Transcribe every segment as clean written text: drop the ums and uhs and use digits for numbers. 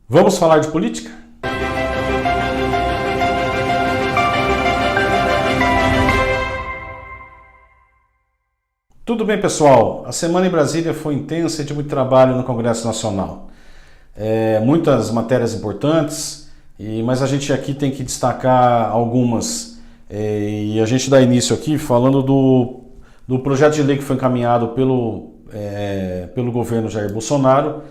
Vamos falar de política? Tudo bem, pessoal? A semana em Brasília foi intensa e de muito trabalho no Congresso Nacional. Muitas matérias importantes, mas a gente aqui tem que destacar algumas. E a gente dá início aqui falando do projeto de lei que foi encaminhado pelo governo Jair Bolsonaro,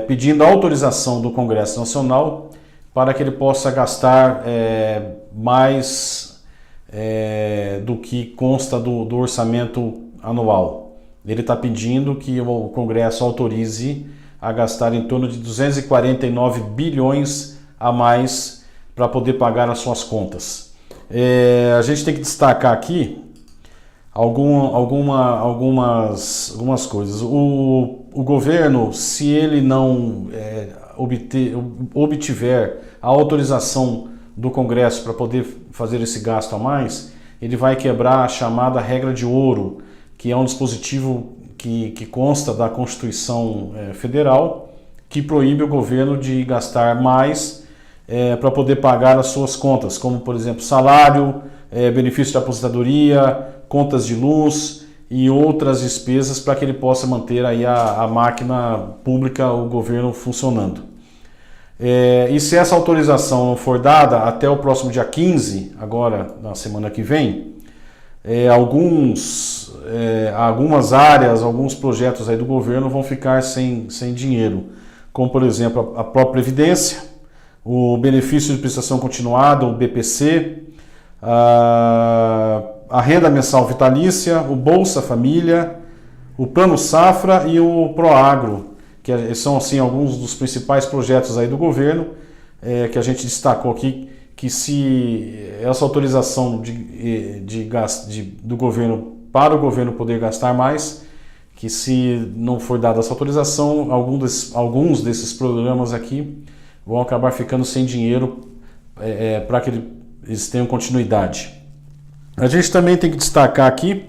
pedindo a autorização do Congresso Nacional para que ele possa gastar mais do que consta do orçamento anual. Ele está pedindo que o Congresso autorize a gastar em torno de 249 bilhões a mais para poder pagar as suas contas. A gente tem que destacar aqui algumas coisas. O governo, se ele não obtiver a autorização do Congresso para poder fazer esse gasto a mais, ele vai quebrar a chamada regra de ouro, que é um dispositivo que consta da Constituição Federal, que proíbe o governo de gastar mais para poder pagar as suas contas, como, por exemplo, salário, benefício de aposentadoria, contas de luz e outras despesas, para que ele possa manter aí a máquina pública, o governo funcionando. E se essa autorização não for dada até o próximo dia 15, agora na semana que vem, algumas áreas, alguns projetos aí do governo vão ficar sem dinheiro, como por exemplo a própria Previdência, o benefício de prestação continuada, o BPC, a renda mensal vitalícia, o Bolsa Família, o Plano Safra e o Proagro, que são assim alguns dos principais projetos aí do governo, que a gente destacou aqui, que se essa autorização do governo para o governo poder gastar mais, que se não for dada essa autorização, alguns desses programas aqui vão acabar ficando sem dinheiro para que eles tenham continuidade. A gente também tem que destacar aqui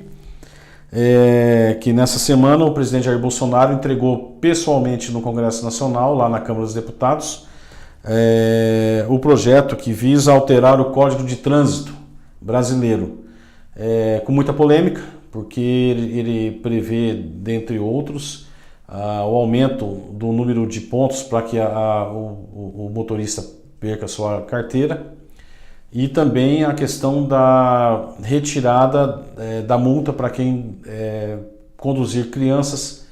que nessa semana o presidente Jair Bolsonaro entregou pessoalmente no Congresso Nacional, lá na Câmara dos Deputados, o projeto que visa alterar o Código de Trânsito brasileiro, com muita polêmica, porque ele prevê, dentre outros, o aumento do número de pontos para que o motorista perca sua carteira, e também a questão da retirada da multa para quem conduzir crianças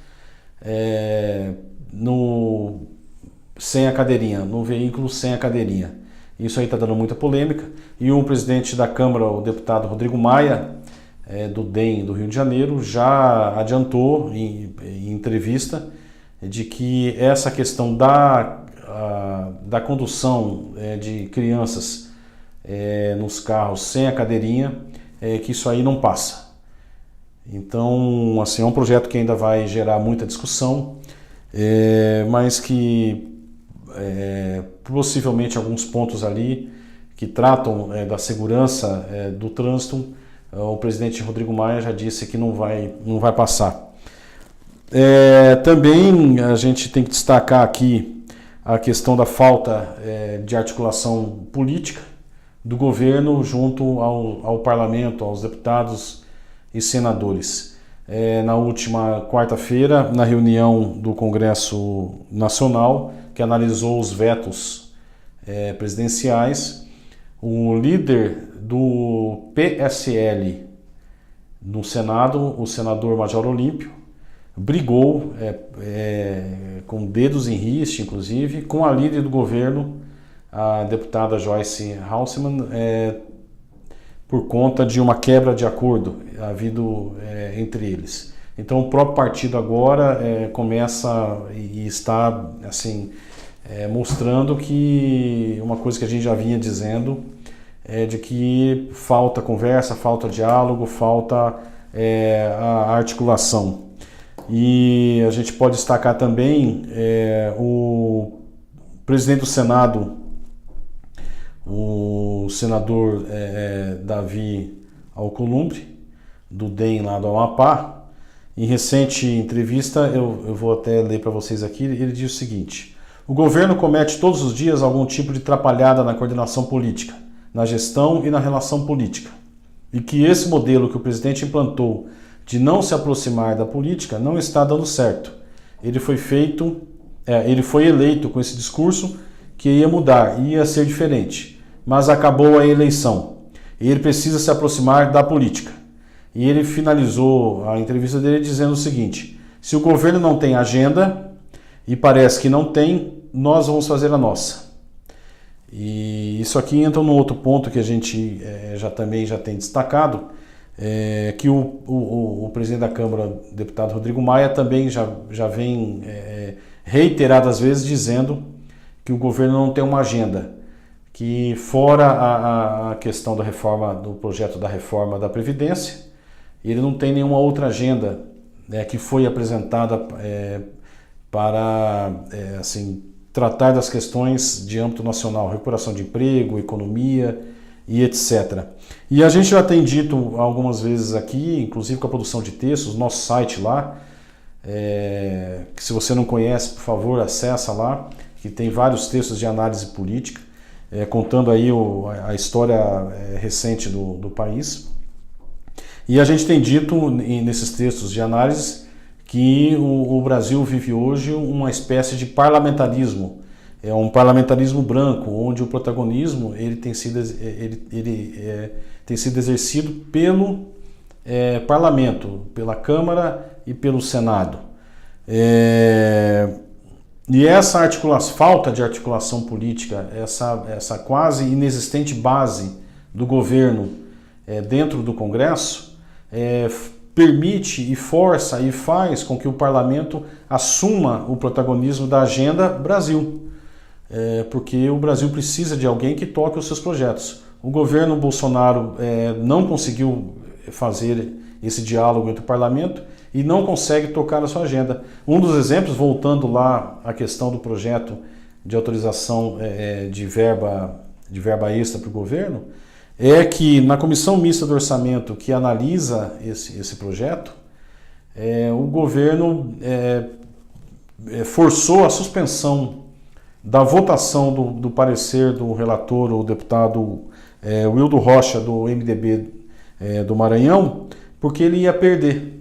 sem a cadeirinha, no veículo sem a cadeirinha. Isso aí está dando muita polêmica, e o presidente da Câmara, o deputado Rodrigo Maia, do DEM do Rio de Janeiro, já adiantou em entrevista de que essa questão da condução de crianças nos carros sem a cadeirinha, que isso aí não passa. Então, assim, é um projeto que ainda vai gerar muita discussão, mas que possivelmente alguns pontos ali que tratam da segurança do trânsito, o presidente Rodrigo Maia já disse que não vai passar. Também a gente tem que destacar aqui a questão da falta de articulação política do governo junto ao parlamento, aos deputados e senadores. Na última quarta-feira, na reunião do Congresso Nacional, que analisou os vetos presidenciais, o líder do PSL no Senado, o senador Major Olímpio, brigou com dedos em riste, inclusive, com a líder do governo, a deputada Joyce Hasselmann, por conta de uma quebra de acordo havido entre eles. Então o próprio partido agora começa e está assim mostrando que uma coisa que a gente já vinha dizendo de que falta conversa, falta diálogo, falta a articulação. E a gente pode destacar também o presidente do Senado, o senador Davi Alcolumbre, do DEM lá do Amapá. Em recente entrevista, eu vou até ler para vocês aqui, ele diz o seguinte: O governo comete todos os dias algum tipo de atrapalhada na coordenação política, na gestão e na relação política. E que esse modelo que o presidente implantou de não se aproximar da política não está dando certo. Ele foi eleito com esse discurso que ia mudar, ia ser diferente, mas acabou a eleição. E ele precisa se aproximar da política. E ele finalizou a entrevista dele dizendo o seguinte: se o governo não tem agenda, e parece que não tem, nós vamos fazer a nossa. E isso aqui entra num outro ponto que a gente já tem destacado, que o presidente da Câmara, o deputado Rodrigo Maia, também já vem reiteradas vezes dizendo que o governo não tem uma agenda, que fora a questão da reforma, do projeto da reforma da Previdência, ele não tem nenhuma outra agenda que foi apresentada para tratar das questões de âmbito nacional, recuperação de emprego, economia e etc. E a gente já tem dito algumas vezes aqui, inclusive com a produção de textos, nosso site lá, que se você não conhece, por favor, acessa lá, que tem vários textos de análise política, contando aí a história recente do país. E a gente tem dito nesses textos de análise que o Brasil vive hoje uma espécie de parlamentarismo, um parlamentarismo branco, onde o protagonismo tem sido exercido pelo parlamento, pela Câmara e pelo Senado. E essa falta de articulação política, essa quase inexistente base do governo dentro do Congresso, permite e força e faz com que o parlamento assuma o protagonismo da agenda Brasil, porque o Brasil precisa de alguém que toque os seus projetos. O governo Bolsonaro não conseguiu fazer esse diálogo entre o parlamento e não consegue tocar a sua agenda. Um dos exemplos, voltando lá à questão do projeto de autorização de verba extra para o governo, é que na comissão mista do orçamento que analisa esse projeto, o governo forçou a suspensão da votação do parecer do relator, o deputado Wildo Rocha, do MDB do Maranhão, porque ele ia perder.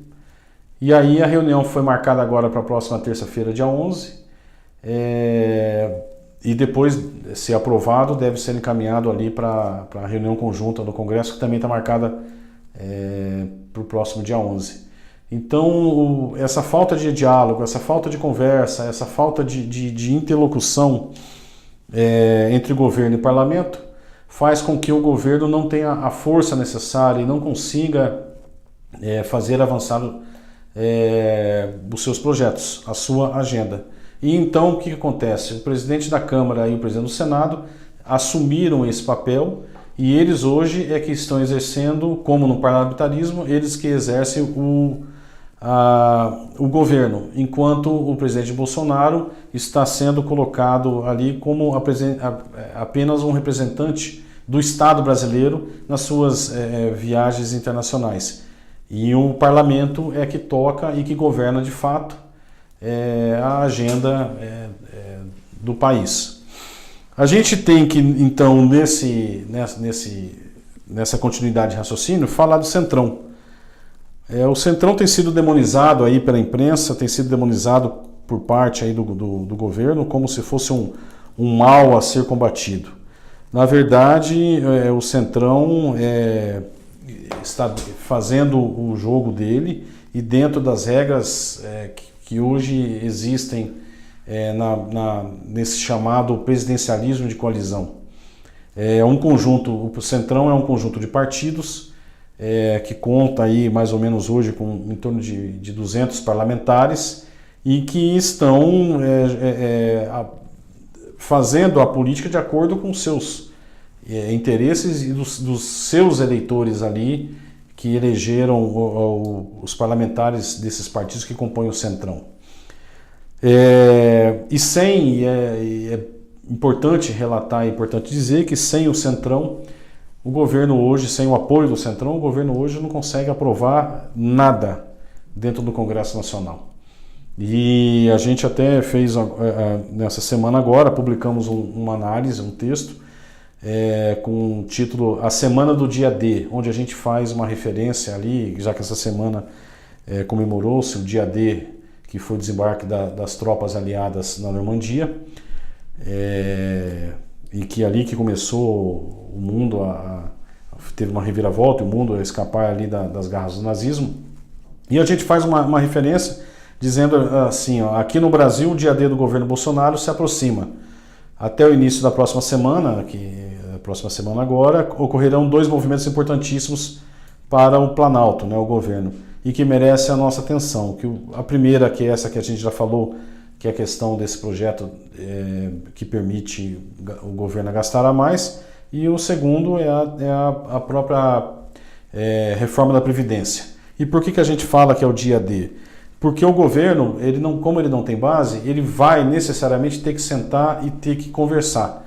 E aí a reunião foi marcada agora para a próxima terça-feira, dia 11, e depois, se aprovado, deve ser encaminhado ali para a reunião conjunta do Congresso, que também está marcada para o próximo dia 11. Então, essa falta de diálogo, essa falta de conversa, essa falta de interlocução entre governo e parlamento faz com que o governo não tenha a força necessária e não consiga fazer avançar os seus projetos, a sua agenda. E então o que acontece? O presidente da Câmara e o presidente do Senado assumiram esse papel e eles hoje que estão exercendo, como no parlamentarismo, eles que exercem o governo, enquanto o presidente Bolsonaro está sendo colocado ali como apenas um representante do Estado brasileiro nas suas viagens internacionais. E o parlamento é que toca e que governa de fato a agenda do país. A gente tem que, então, nessa continuidade de raciocínio, falar do Centrão. O Centrão tem sido demonizado aí pela imprensa, tem sido demonizado por parte aí do governo como se fosse um mal a ser combatido. Na verdade, o Centrão está fazendo o jogo dele e dentro das regras que hoje existem nesse chamado presidencialismo de coalizão. O Centrão é um conjunto de partidos que conta aí mais ou menos hoje com em torno de 200 parlamentares e que estão fazendo a política de acordo com seus interesses e dos seus eleitores ali que elegeram os parlamentares desses partidos que compõem o Centrão. É importante relatar, é importante dizer que sem o Centrão, o governo hoje, sem o apoio do Centrão, o governo hoje não consegue aprovar nada dentro do Congresso Nacional. E a gente até fez, nessa semana agora, publicamos uma análise, um texto, com o título A Semana do Dia D, onde a gente faz uma referência ali, já que essa semana comemorou-se o Dia D, que foi o desembarque das tropas aliadas na Normandia, e que ali que começou o mundo, teve uma reviravolta, o mundo a escapar ali das garras do nazismo. E a gente faz uma referência dizendo assim, aqui no Brasil o dia D do governo Bolsonaro se aproxima. Até o início da próxima semana, a próxima semana agora, ocorrerão 2 movimentos importantíssimos para o Planalto, né, o governo, e que merece a nossa atenção. A primeira, que é essa que a gente já falou, que é a questão desse projeto que permite o governo gastar a mais, e o segundo é a própria reforma da Previdência. E por que a gente fala que é o dia D? Porque o governo, como ele não tem base, ele vai necessariamente ter que sentar e ter que conversar.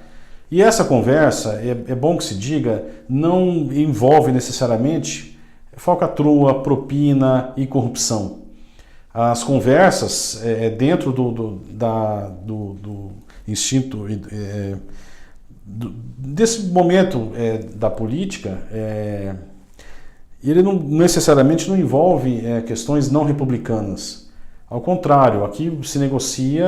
E essa conversa, é bom que se diga, não envolve necessariamente falcatrua, propina e corrupção. As conversas dentro do instinto, desse momento da política, ele não necessariamente não envolve questões não republicanas. Ao contrário, aqui se negocia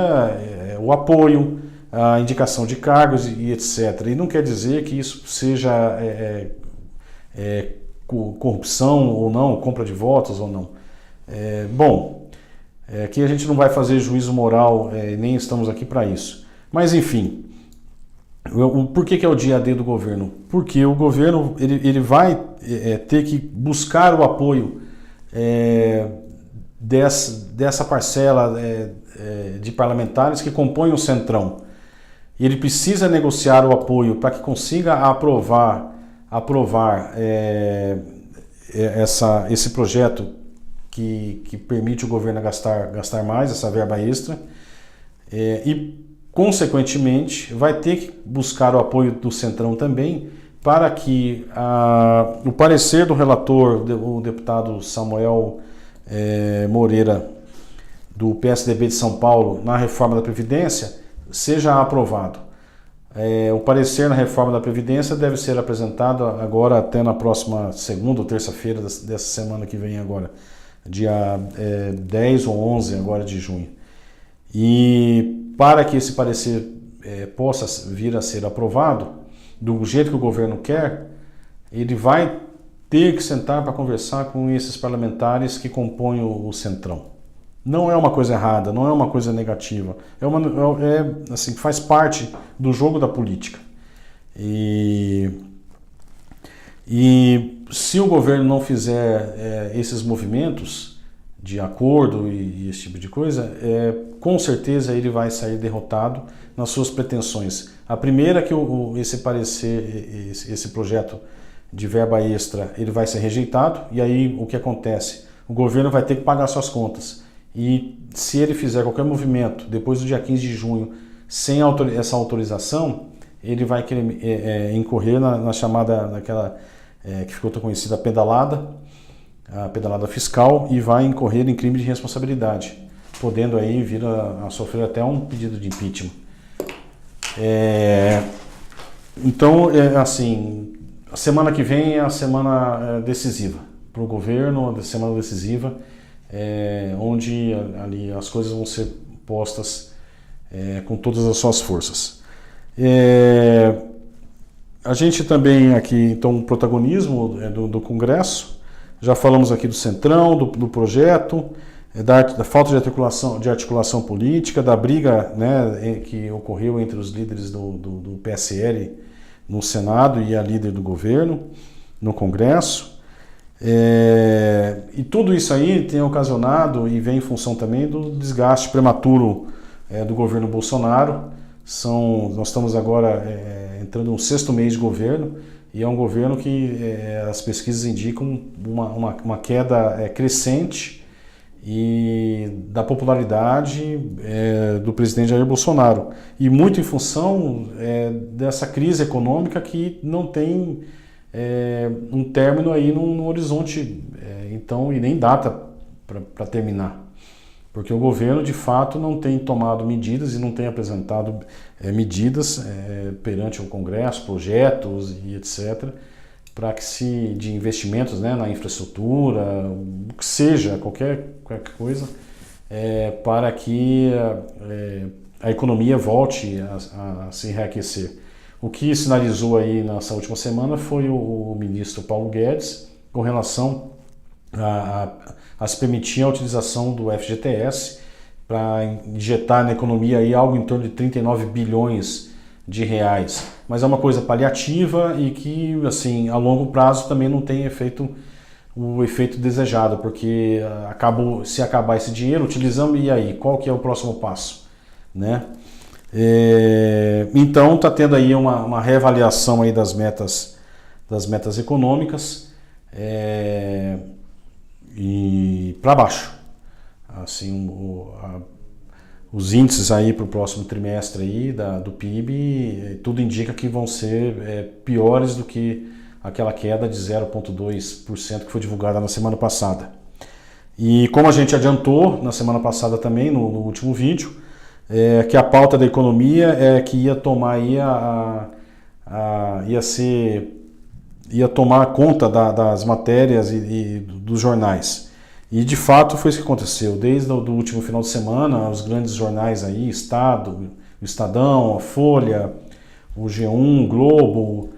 o apoio, a indicação de cargos e etc. E não quer dizer que isso seja corrupção ou não, compra de votos ou não. Aqui a gente não vai fazer juízo moral, nem estamos aqui para isso. Mas enfim, por que é o dia D do governo? Porque o governo ele vai ter que buscar o apoio dessa parcela de parlamentares que compõem o Centrão. Ele precisa negociar o apoio para que consiga aprovar esse projeto que permite o governo gastar mais, essa verba extra, e consequentemente vai ter que buscar o apoio do Centrão também para que o parecer do relator, o deputado Samuel Moreira, do PSDB de São Paulo, na reforma da Previdência, seja aprovado. O parecer na reforma da Previdência deve ser apresentado agora até na próxima segunda ou terça-feira dessa semana que vem agora, dia 10 ou 11 agora de junho. E para que esse parecer possa vir a ser aprovado, do jeito que o governo quer, ele vai ter que sentar para conversar com esses parlamentares que compõem o Centrão. Não é uma coisa errada, não é uma coisa negativa. Assim, faz parte do jogo da política. E se o governo não fizer esses movimentos de acordo e esse tipo de coisa, com certeza ele vai sair derrotado nas suas pretensões. A primeira é que esse projeto de verba extra, ele vai ser rejeitado, e aí o que acontece? O governo vai ter que pagar suas contas. E se ele fizer qualquer movimento depois do dia 15 de junho sem essa autorização, ele vai querer incorrer na chamada, naquela que ficou tão conhecida, a pedalada fiscal, e vai incorrer em crime de responsabilidade, podendo aí vir a sofrer até um pedido de impeachment. Então, assim, a semana que vem é a semana decisiva para o governo, a semana decisiva, onde ali as coisas vão ser postas com todas as suas forças. A gente também aqui, então, o protagonismo do Congresso, já falamos aqui do Centrão, do projeto, da falta de articulação política, da briga, né, que ocorreu entre os líderes do PSL no Senado e a líder do governo no Congresso. E tudo isso aí tem ocasionado e vem em função também do desgaste prematuro do governo Bolsonaro. Nós estamos agora entrando no 6º mês de governo, e é um governo que as pesquisas indicam uma queda crescente da popularidade do presidente Jair Bolsonaro, e muito em função dessa crise econômica que não tem um término aí no horizonte, então, e nem data para terminar. porque o governo de fato não tem tomado medidas e não tem apresentado medidas perante o Congresso, projetos e etc., para que de investimentos, né, na infraestrutura, o que seja, qualquer coisa, para que a economia volte a se reaquecer. O que sinalizou aí nessa última semana foi o ministro Paulo Guedes com relação a se permitir a utilização do FGTS para injetar na economia aí algo em torno de 39 bilhões de reais. Mas é uma coisa paliativa e que, assim, a longo prazo também não tem o efeito desejado, porque se acabar esse dinheiro, utilizamos, e aí? Qual que é o próximo passo? Né? Então está tendo aí uma reavaliação aí das metas econômicas e para baixo. Assim, os índices aí para o próximo trimestre aí do PIB, tudo indica que vão ser piores do que aquela queda de 0,2% que foi divulgada na semana passada. E como a gente adiantou na semana passada também, no último vídeo, que a pauta da economia que ia tomar aí ia tomar conta das matérias e dos jornais. E de fato foi isso que aconteceu. Desde o último final de semana, os grandes jornais aí, Estado, o Estadão, a Folha, o G1, o Globo,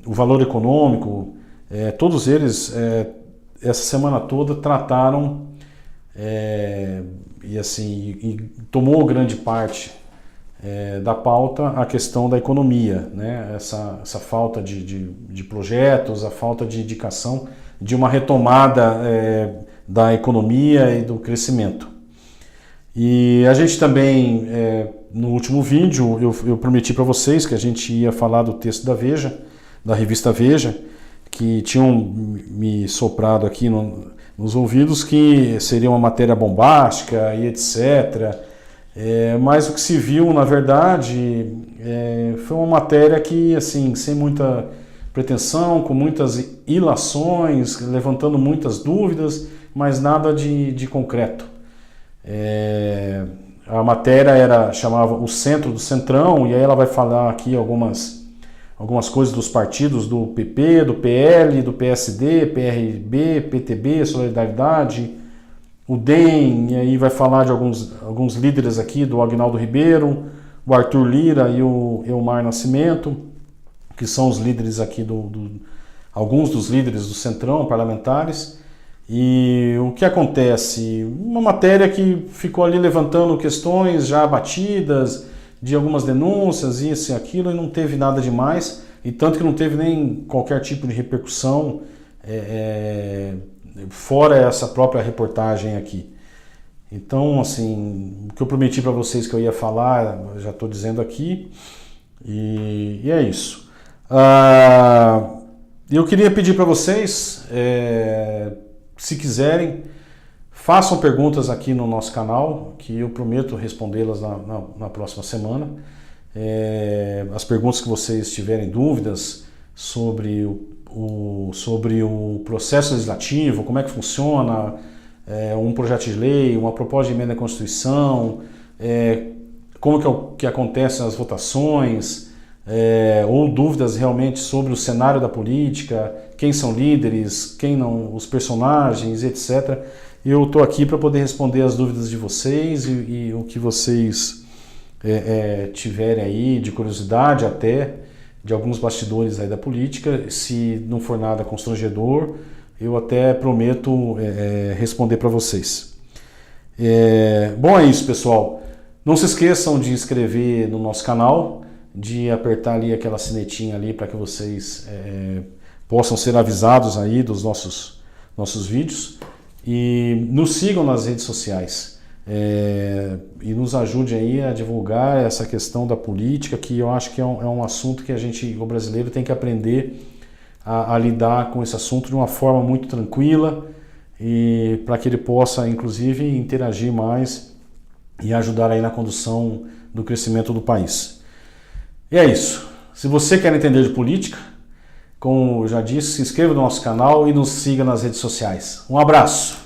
o Valor Econômico, todos eles, essa semana toda, trataram e tomou grande parte da pauta a questão da economia, né? Essa falta de projetos, a falta de indicação de uma retomada da economia e do crescimento. E a gente também, no último vídeo, eu prometi para vocês que a gente ia falar do texto da Veja, da revista Veja, que tinham me soprado aqui nos ouvidos que seria uma matéria bombástica e etc. Mas o que se viu, na verdade, foi uma matéria que, assim, sem muita pretensão, com muitas ilações, levantando muitas dúvidas, mas nada de concreto. A matéria chamava O Centro do Centrão, e aí ela vai falar aqui algumas coisas dos partidos do PP, do PL, do PSD, PRB, PTB, Solidariedade, o DEM, e aí vai falar de alguns líderes aqui, do Agnaldo Ribeiro, o Arthur Lira e o Elmar Nascimento, que são os líderes aqui, alguns dos líderes do Centrão, parlamentares. E o que acontece? Uma matéria que ficou ali levantando questões já batidas, de algumas denúncias, isso e aquilo, e não teve nada demais, e tanto que não teve nem qualquer tipo de repercussão fora essa própria reportagem aqui. Então, assim, o que eu prometi para vocês que eu ia falar, eu já estou dizendo aqui, e é isso. Eu queria pedir para vocês, se quiserem, façam perguntas aqui no nosso canal, que eu prometo respondê-las na próxima semana. As perguntas que vocês tiverem dúvidas sobre o processo legislativo, como é que funciona um projeto de lei, uma proposta de emenda à Constituição, como que acontecem as votações, ou dúvidas realmente sobre o cenário da política, quem são líderes, quem não, os personagens, etc. Eu estou aqui para poder responder as dúvidas de vocês e o que vocês tiverem aí de curiosidade até, de alguns bastidores aí da política. Se não for nada constrangedor, eu até prometo responder para vocês. Bom, é isso, pessoal. Não se esqueçam de inscrever no nosso canal, de apertar ali aquela sinetinha ali para que vocês possam ser avisados aí dos nossos vídeos, e nos sigam nas redes sociais e nos ajude aí a divulgar essa questão da política, que eu acho que é um assunto que o brasileiro tem que aprender a lidar com esse assunto de uma forma muito tranquila, e para que ele possa inclusive interagir mais e ajudar aí na condução do crescimento do país. E é isso. Se você quer entender de política, como eu já disse, se inscreva no nosso canal e nos siga nas redes sociais. Um abraço!